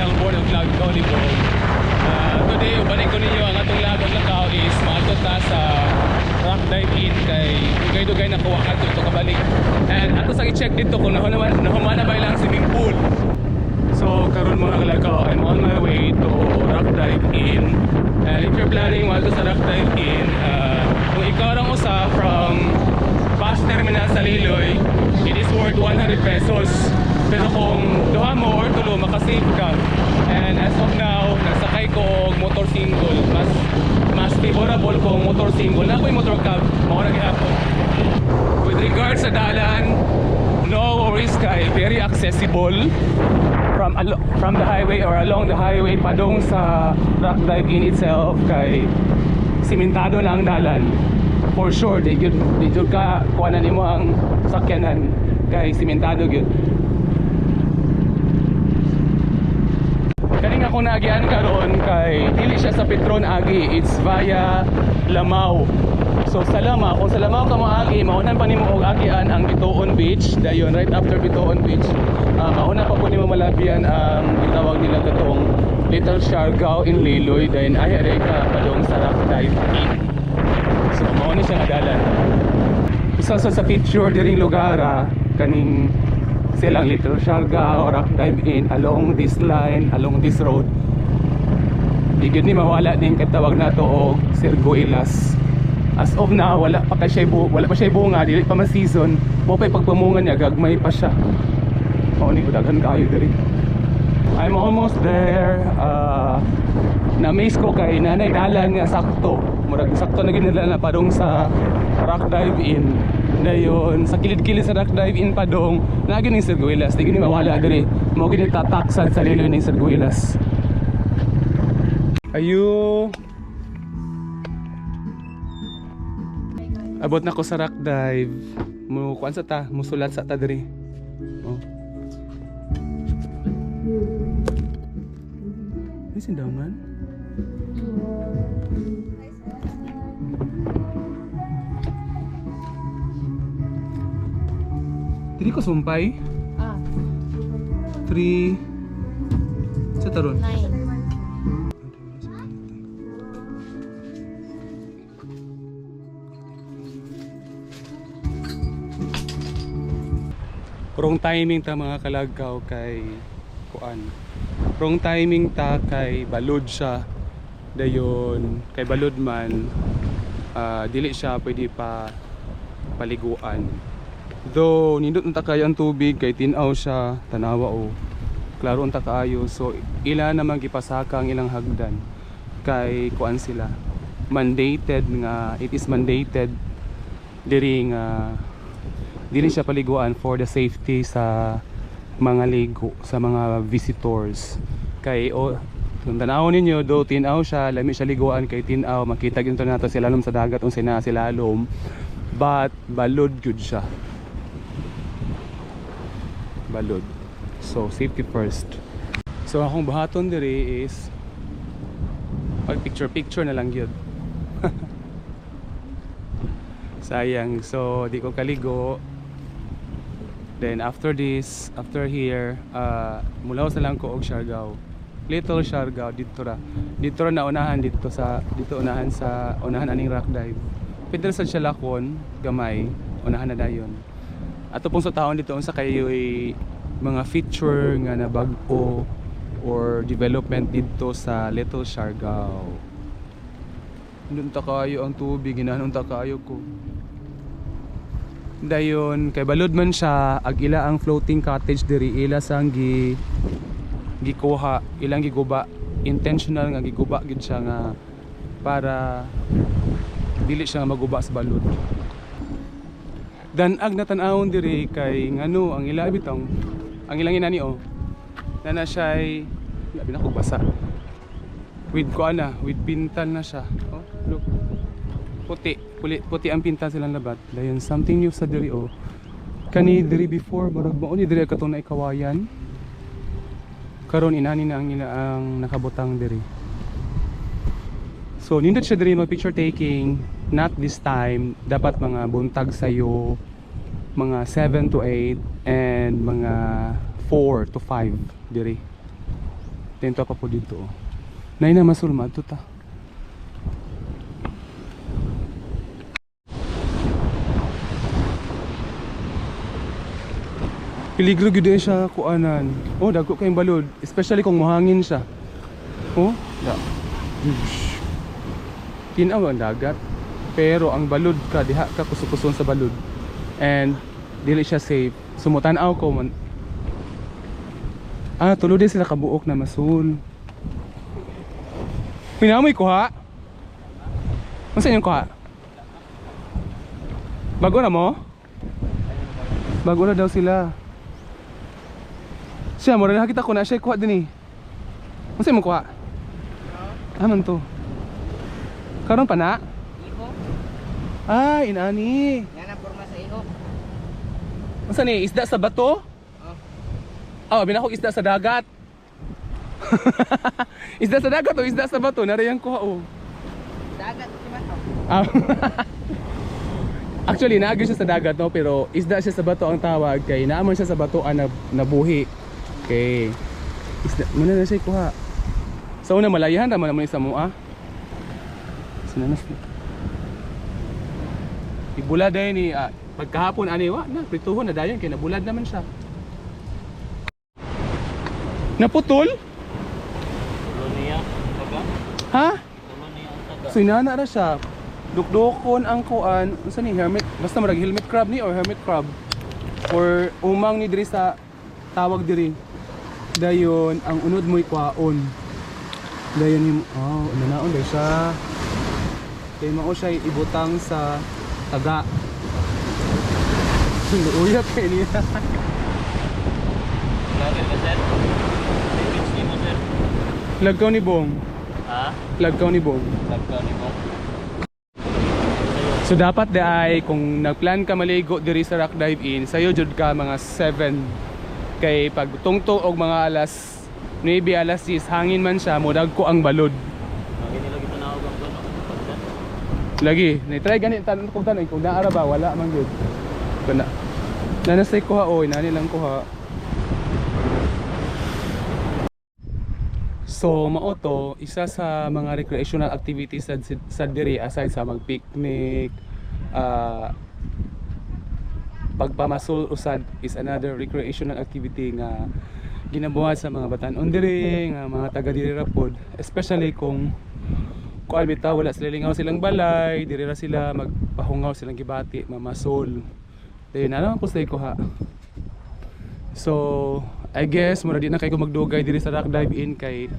National Board of Lagaw Ligong. Today, ubalik ko ninyo ang atong lagot lakaw is maato ta sa rock dive in kay dugay-dugay na kuha ka ito kabalik. And ato sa i-check dito kung nahumana ba ilang swimming pool. So karon mga kalakaw, I'm on my way to rock dive in. And if you're planning maato sa rock dive in, kung ikaw rang usa from bus terminal sa Liloy, it is worth 100 pesos. Pero kung duha mo or tulo, makasave ka. And as of now, nagsakay ko og motor single. Mas favorable kong motor single. Na ako'y motor cab, mauna gihapon. With regards sa dalan, no worries kay very accessible from the highway or along the highway padong sa rock dive in itself kay simentado na ang dalan. For sure, di jud ka kuanan nimo ang sakyanan kay simentado gyud. Kaning ako naagian karon kay dili siya sa Petron agi, it's via Lamao. So sa Lamao, kung sa Lamao ka moagi, maunan pa nimo og agian ang Bitoon Beach. Dayon right after Bitoon Beach, mauna pa po nimo malabian ang gitawag nila katong Little Siargao in Liloy. Dayon ay are ka padong sa rock dive in. So mao ni siya nga dalan. Isa sa picture diring lugar kaning silang Little Siargao rock dive in along this line, along this road. Di gyud ni mawala din katawag nato og Sirgoilas. As of now, wala pa siya bunga, dili pa man season. Mo pay pagpamungan niya gagmay pa siya. Mao ni daghan kaayo diri. I'm almost there. Na-miss ko kay nanay dalan nga sakto. Murag sakto na ginila na padong sa rock dive in. Dayon sa kilid-kilid sa rock dive in padong lagi ning Sirgoilas. Di gini mawala diri. Mao gini tataksan sa Liloy ning Sirgoilas. Ayo. Abot na ko sa rock dive. Mo kuan sa ta, musulat sa ta diri. Oh. Ay sindaman. Diri ko sumpay. 3 sa taron. 9. Wrong timing ta mga kalagaw kay kuan. Wrong timing ta kay balod siya. Dayon kay balod man dili siya pwede pa paliguan. Though nindot unta kayo ang tubig kay tinaw siya, tanawa o. Klaro unta kaayo. So ila naman gipasaka ang ilang hagdan kay kuan sila. Mandated nga, it is mandated diri nga dili siya paliguan for the safety sa mga ligo, sa mga visitors. Kay kung tanaw ninyo, do tinaw siya, lami siya liguan kay tinaw, makita ginto nato sila sa dagat unsay na sila alom. But balod gyud siya. Balod. So safety first. So akong buhaton diri is pag picture na lang gyud. Sayang. So di ko kaligo. Then after this, after here, mulaw sa lang ko og Siargao. Little Siargao dito ra. Dito ra na unahan dito unahan sa unahan aning rock dive. Pwede sa siya lakon, gamay, unahan na dayon. Ato pong sa taon dito unsa kayo'y mga feature nga nabag-o or development dito sa Little Siargao. Doon ta kayo ang tubig, ginanon ta kayo ko. Dayon kay balod man siya, ag ila ang floating cottage diri, ila sang gikuha, ilang giguba, intentional nga giguba gid siya nga para dili siya nga maguba sa balod. Danag na tan-awon diri kay ngano ang ila bitong ang ilang inani na siya'y labi na kog basa. With with pintal na siya. Oh, look. Puti ang pinta silang labat. Dayon something new sa diri Kani diri before murag mao ni diri katong naikawayan. Karon inani na ang nakabutang diri. So nindot siya diri mag picture taking. Not this time, dapat mga buntag sayo, mga 7 to 8 and mga 4 to 5 diri. Tento pa po dito. Nay na masulma to ta. Peligro gyud siya kuanan. Oh, dagko kayong balod, especially kung mahangin siya. Oh, da. Tinaw ang dagat. Pero ang balod ka diha ka kusukuson sa balod. And dili siya safe. Sumutan-aw ko man. Tulo din sila kabuok na masul. Pinamoy kuha. Unsa yung kuha? Bago na mo? Bago na daw sila. Siya, mura na kita ko na siya kuha din eh. Unsa mo kuha? Man to. Karon pa na? Iho. Inani. Yan ang porma sa iho. Unsa ni isda sa bato? Binako isda sa dagat. Isda sa dagat o isda sa bato? Narayang kuha o. Dagat si bato. Actually, naagyo siya sa dagat no, pero isda siya sa bato ang tawag kay naaman siya sa bato nabuhi. Okay. Isda, muna na siya kuha. Sa una malayahan naman naman isa mo Sinanas. Ibulad dahil ni pagkahapon aniwa na prituhon na dayon kay nabulad naman siya. Naputol? Tulo niya taga. Ha? Tulo niya ang taga. So inana ra siya. Dukdukon ang kuan, unsa ni hermit, basta marag helmet crab ni or hermit crab or umang ni diri sa tawag diri. Dayon ang unod mo'y kwaon. Dayon ni nanaon dai siya. Kay mao siya ibutang sa taga. Uyap kay niya. Lagi ka sir. Pitch ni mo sir. Lagkaw ni Bong. Ha? Lagkaw ni Bong. Lagkaw ni mo. So dapat ay kung nagplan ka maligo diri sa Rock Dive In, sayo jud ka mga 7. Kay pag tungtong og mga alas 9, alas 10, hangin man siya, mudag ko ang balod. Lagi nila kita naog ang dono. Lagi, na-try ganit tanong kung tanong kung naara ba wala man gyud. Kana. Nanasay ko ha oy, nani lang ko ha. So mao to isa sa mga recreational activities sa diri aside sa mag-picnic, pagpamasul usad is another recreational activity nga ginabuhat sa mga batan-on diri nga mga taga diri ra pod, especially kung bitaw wala sila lingaw silang balay, diri ra sila magpahungaw silang gibati, mamasul. Dayon na naman po stay ko ha. So I guess mura di na kay ko magdugay diri sa Rock Dive In kay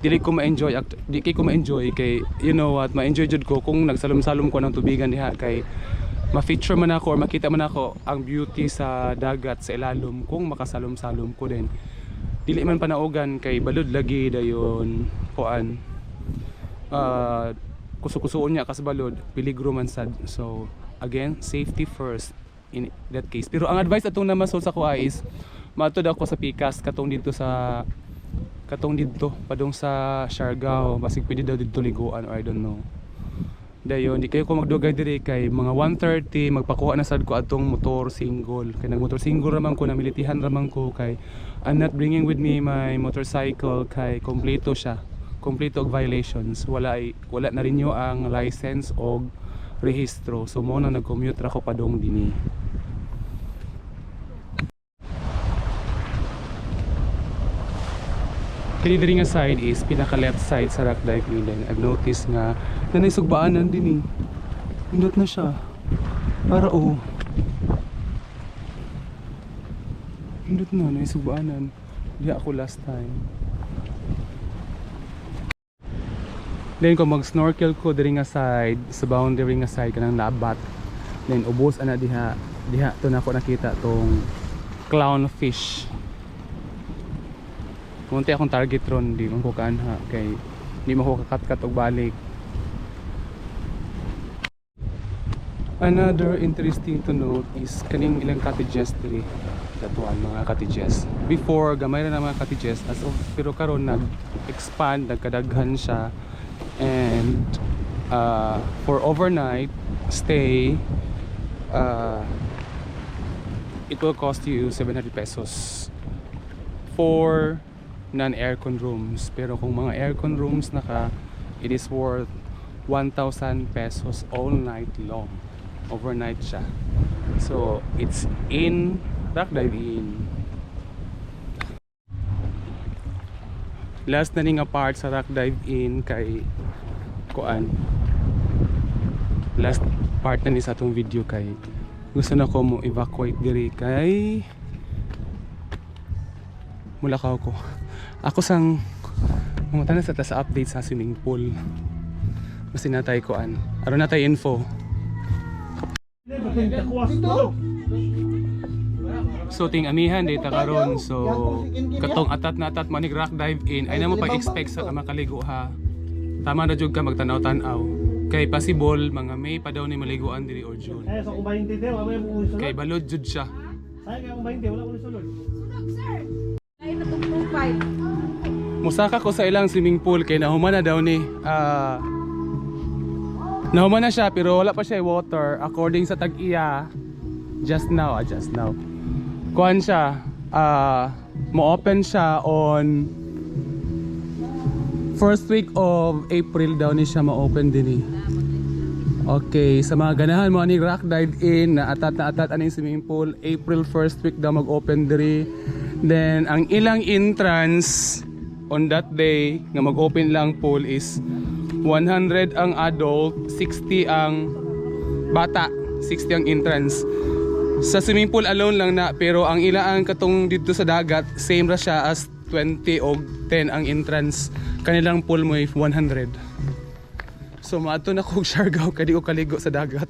di ko ma-enjoy kay you know what, ma-enjoy jud ko kung nagsalom-salom ko ng tubigan diha kay ma-feature man ako or makita man ako ang beauty sa dagat sa ilalom kung makasalom-salom ko din. Dili man panaugan kay balod lagi dayon kuan. Kusukusuon niya kas balod, peligro man sad. So again, safety first in that case. Pero ang advice atong namasol sa kuha is matod ako sa Pikas katong dito padung sa Siargao, basig pwede daw dito liguan or I don't know. Dayon di kayo ko magdugay diri kay mga 1:30 magpakuha na sad ko atong motor single. Kay nagmotor single raman ko, namilitihan raman ko kay I'm not bringing with me my motorcycle kay kompleto siya. Kompleto og violations. Wala na rinyo ang license og rehistro. So mo na nag-commute ra ko padung dinhi. Kini diri nga side is pinaka left side sa Rock Dive In. I've noticed nga nanay sugbaanan din eh. Indot na siya. Para Indot na, nanay sugbaanan. Di ako last time. Then kung mag-snorkel ko diri nga side, sa boundary nga side kanang labat. Then ubos ana diha to na ako nakita tong clownfish. Munti akong target ron, di man ko kaanha kay di mo ko kakat-kat og balik. Another interesting to note is kaning ilang cottages diri. That one, mga cottages. Before gamay ra na mga cottages pero karon nag-expand, nagkadaghan siya. And for overnight stay, it will cost you 700 pesos. For non-aircon rooms. Pero kung mga aircon rooms na ka, it is worth 1,000 pesos all night long. Overnight siya. So, it's in Rock Dive Inn. Last na ning part sa Rock Dive Inn kay kuan. Last part na ni sa atong video kay gusto na ko mo evacuate diri kay Mulakaw ko. Ako sang mga tanan sa update sa swimming pool. Kasi natay kuan. Aron natay info. So ting amihan data karon, so katong atat na atat manig Rock Dive Inn ay namo pa-expect sa makaligo ha. Tama na jud ka magtanaw-tanaw. Kay possible mga May pa daw ni maliguan diri or June. Eh, so kung 20 din, mamaya mo ulit Kay balod jud siya. Sayang kung 20, wala mo ulit sulod. Ay, natugtong fight. Musaka ko sa ilang swimming pool kay nahuman na daw ni nahuman na siya pero wala pa siya water according sa tag-iya just now. Kuan siya mo-open siya on first week of April daw ni siya ma-open din eh. Okay, sa mga ganahan mo ani Rock Dive Inn na atat aning swimming pool, April first week daw mag-open diri. Then ang ilang entrance on that day nga mag-open lang pool is 100 ang adult, 60 ang bata, 60 ang entrance. Sa swimming pool alone lang na, pero ang ilang katong dito sa dagat same ra siya as 20 o 10 ang entrance. Kanilang pool mo 100. So maato na kog Siargao kadi ko kaligo sa dagat.